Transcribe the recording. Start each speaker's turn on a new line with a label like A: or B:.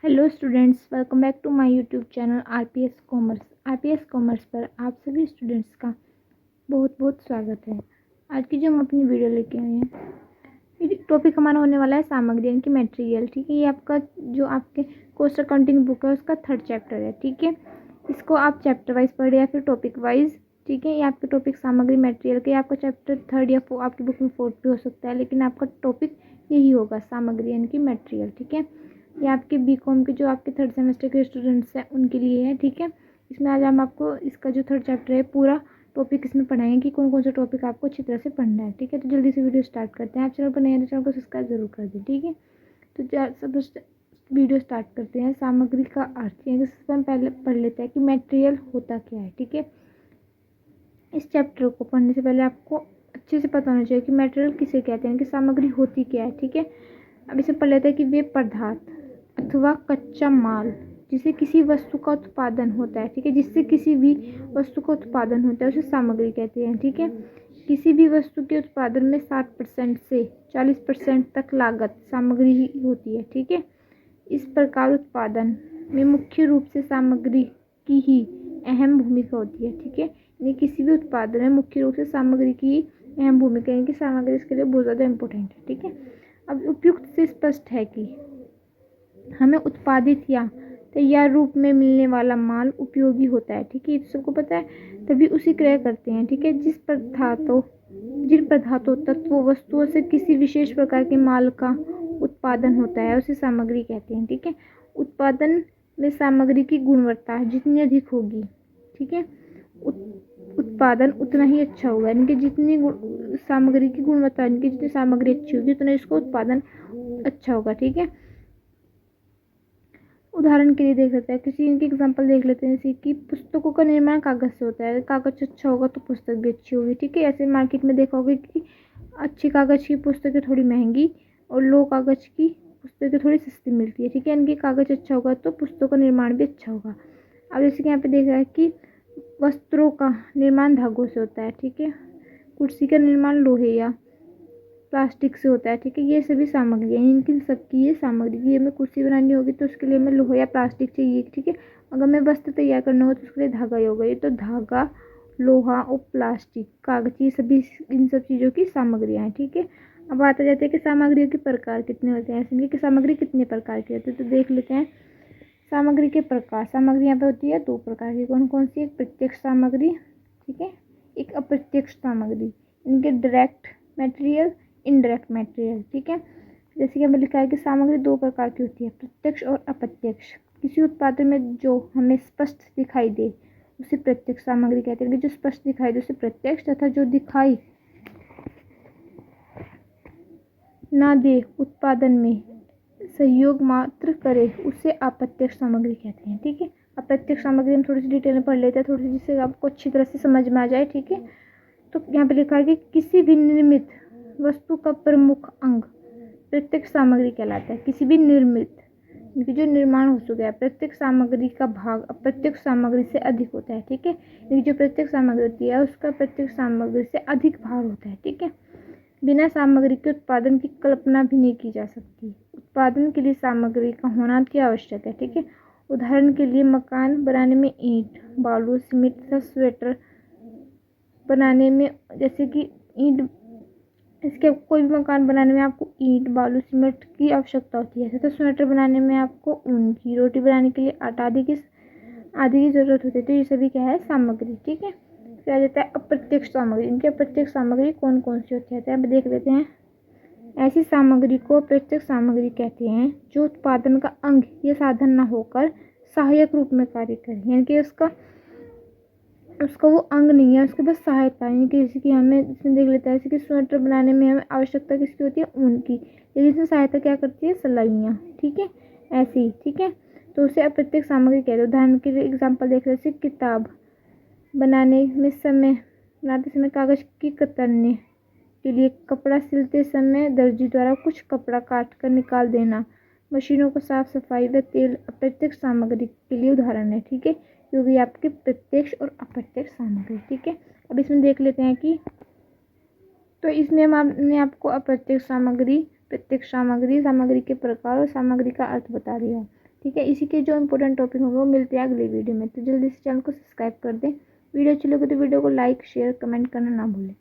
A: Hello students, welcome back to my YouTube channel RPS Commerce पर आप सभी students का बहुत बहुत स्वागत है। आज की जो हम अपनी वीडियो लेके आए हैं, ये टॉपिक हमारा होने वाला है सामग्री यानी कि मटेरियल। ठीक है, ये आपका जो आपके कॉस्ट अकाउंटिंग बुक है उसका 3rd चैप्टर है। ठीक है, इसको आप चैप्टर वाइज पढ़े या फिर टॉपिक वाइज। ठीक है, ये आपके टॉपिक सामग्री मटेरियल के, आपका चैप्टर 3rd या आपकी बुक में 4th भी हो सकता है, लेकिन आपका टॉपिक यही होगा, सामग्री यानी कि मटेरियल। ठीक है, ये आपके बीकॉम के जो आपके 3rd सेमेस्टर के स्टूडेंट्स हैं उनके लिए है। ठीक है, इसमें आज हम आपको इसका जो 3rd चैप्टर है पूरा टॉपिक इसमें पढ़ाएंगे कि कौन कौन सा टॉपिक आपको अच्छी तरह से पढ़ना है। ठीक है, तो जल्दी से वीडियो स्टार्ट करते हैं। आप चैनल पर नए हैं तो चैनल को सब्सक्राइब जरूर कर दें। ठीक है, तो सब वीडियो स्टार्ट करते हैं। सामग्री का अर्थ, यानी सबसे हम पहले पढ़ लेते हैं कि मटेरियल होता क्या है। ठीक है, इस चैप्टर को पढ़ने से पहले आपको अच्छे से पता होना चाहिए कि मटेरियल किसे कहते हैं, कि सामग्री होती क्या है। ठीक है, अब इसे पढ़ लेते हैं कि वे पदार्थ अथवा कच्चा माल जिसे किसी वस्तु का उत्पादन होता है। ठीक है, जिससे किसी भी वस्तु का उत्पादन होता है उसे सामग्री कहते हैं। ठीक है, किसी भी वस्तु के उत्पादन में 60% से 40% तक लागत सामग्री ही होती है। ठीक है, इस प्रकार उत्पादन में मुख्य रूप से सामग्री की ही अहम भूमिका होती है। ठीक है, यानी किसी भी उत्पादन में मुख्य रूप से सामग्री की अहम भूमिका, यानी कि सामग्री इसके लिए बहुत ज़्यादा इम्पोर्टेंट है। ठीक है, अब उपयुक्त से स्पष्ट है कि हमें उत्पादित या तैयार रूप में मिलने वाला माल उपयोगी होता है। ठीक है, ये तो सबको पता है, तभी उसे क्रय करते हैं। ठीक है, जिन पदार्थों तत्वों वस्तुओं से किसी विशेष प्रकार के माल का उत्पादन होता है उसे सामग्री कहते हैं। ठीक है, उत्पादन में सामग्री की गुणवत्ता जितनी अधिक होगी, ठीक है, उत्पादन उतना ही अच्छा होगा। यानी कि जितनी सामग्री की गुणवत्ता, यानी कि जितनी सामग्री अच्छी होगी उतना इसका उत्पादन अच्छा होगा। ठीक है, उदाहरण के लिए देख लेते हैं, किसी इनकी एग्जांपल देख लेते हैं, जैसे कि पुस्तकों का निर्माण कागज से होता है। कागज अच्छा होगा तो पुस्तक भी अच्छी होगी। ठीक है, ऐसे मार्केट में देखा होगा कि अच्छी कागज की पुस्तकें थोड़ी महंगी और लो कागज की पुस्तकें थोड़ी सस्ती मिलती है। ठीक है, इनकी कागज अच्छा होगा तो पुस्तकों का निर्माण भी अच्छा होगा। अब जैसे कि यहाँ पे देख रहा है कि वस्त्रों का निर्माण धागों से होता है। ठीक है, कुर्सी का निर्माण लोहे या प्लास्टिक से होता है। ठीक है, ये सभी सामग्री हैं, इनकी सबकी ये सामग्री की हमें कुर्सी बनानी होगी तो उसके लिए हमें लोहा या प्लास्टिक चाहिए। ठीक है, अगर हमें वस्त्र तैयार करना हो तो उसके लिए धागा ही होगा। ये तो धागा, लोहा और प्लास्टिक, कागज, ये सभी इन सब चीज़ों की सामग्रियाँ हैं। ठीक है, अब आता जाता है कि सामग्रियों के प्रकार कितने होते हैं, समझिए कि सामग्री कितने प्रकार की होती है। तो देख लेते हैं सामग्री के प्रकार। सामग्री यहाँ पे होती है 2 प्रकार की। कौन कौन सी? एक प्रत्यक्ष सामग्री, ठीक है, एक अप्रत्यक्ष सामग्री। इनके डायरेक्ट मटेरियल, इनडायरेक्ट मटेरियल। ठीक है, जैसे कि हमें लिखा है कि सामग्री 2 प्रकार की होती है, प्रत्यक्ष और अप्रत्यक्ष। किसी उत्पादन में जो हमें स्पष्ट दिखाई दे उसे प्रत्यक्ष सामग्री कहते हैं। जो स्पष्ट दिखाई दे उसे प्रत्यक्ष, तथा जो दिखाई ना दे, उत्पादन में सहयोग मात्र करे, उसे अप्रत्यक्ष सामग्री कहते हैं। ठीक है, अप्रत्यक्ष सामग्री हम थोड़ी सी डिटेल में पढ़ लेते हैं, थोड़ी सी, जिससे आपको अच्छी तरह से समझ में आ जाए। ठीक है, तो यहाँ पे लिखा है कि किसी भी निर्मित वस्तु का प्रमुख अंग प्रत्यक्ष सामग्री कहलाता है। किसी भी निर्मित, क्योंकि जो निर्माण हो चुका है, प्रत्यक्ष सामग्री का भाग अप्रत्यक्ष सामग्री से अधिक होता है। ठीक है, जो प्रत्यक्ष सामग्री होती है उसका प्रत्यक्ष सामग्री से अधिक भार होता है। ठीक है, बिना सामग्री के उत्पादन की कल्पना भी नहीं की जा सकती। उत्पादन के लिए सामग्री का होना अति आवश्यक है। ठीक है, उदाहरण के लिए मकान बनाने में ईंट, बालू, सीमेंट तथा स्वेटर बनाने में, जैसे कि ईंट, इसके कोई भी मकान बनाने में आपको ईंट, बालू, सीमेंट की आवश्यकता होती है। तथा स्वेटर बनाने में आपको ऊन की, रोटी बनाने के लिए आटा आदि की जरूरत होती है। तो ये सभी क्या है? सामग्री। ठीक है, क्या जाता है? अप्रत्यक्ष सामग्री। इनकी अप्रत्यक्ष सामग्री कौन कौन सी होती है, तो अब देख लेते हैं। ऐसी सामग्री को अप्रत्यक्ष सामग्री कहते हैं जो उत्पादन का अंग या साधन न होकर सहायक रूप में कार्य करे, यानी कि उसका वो अंग नहीं है, उसके बस सहायता, यानी कि जैसे कि हमें इसमें देख लेते हैं, जैसे कि स्वेटर बनाने में हमें आवश्यकता किसकी होती है? ऊन की, लेकिन इसमें सहायता क्या करती है? सिलाइयाँ। ठीक है, ऐसे ही। ठीक है, तो उसे अप्रत्यक्ष सामग्री कहते हैं। उदाहरण के लिए एग्जाम्पल देख रहे हैं, किताब बनाते समय कागज की कतरने के लिए कपड़ा सिलते समय दर्जी द्वारा कुछ कपड़ा काट कर निकाल देना, मशीनों को साफ सफाई व तेल अप्रत्यक्ष सामग्री के लिए उदाहरण है। ठीक है, क्योंकि आपके प्रत्यक्ष और अप्रत्यक्ष सामग्री। ठीक है, अब इसमें देख लेते हैं कि, तो इसमें हमने आपको अप्रत्यक्ष सामग्री, प्रत्यक्ष सामग्री, सामग्री के प्रकार और सामग्री का अर्थ बता दिया। ठीक है, इसी के जो इंपॉर्टेंट टॉपिक होंगे वो मिलते हैं अगली वीडियो में। तो जल्दी से चैनल को सब्सक्राइब कर दें। वीडियो अच्छी लगे तो वीडियो को लाइक शेयर कमेंट करना ना भूलें।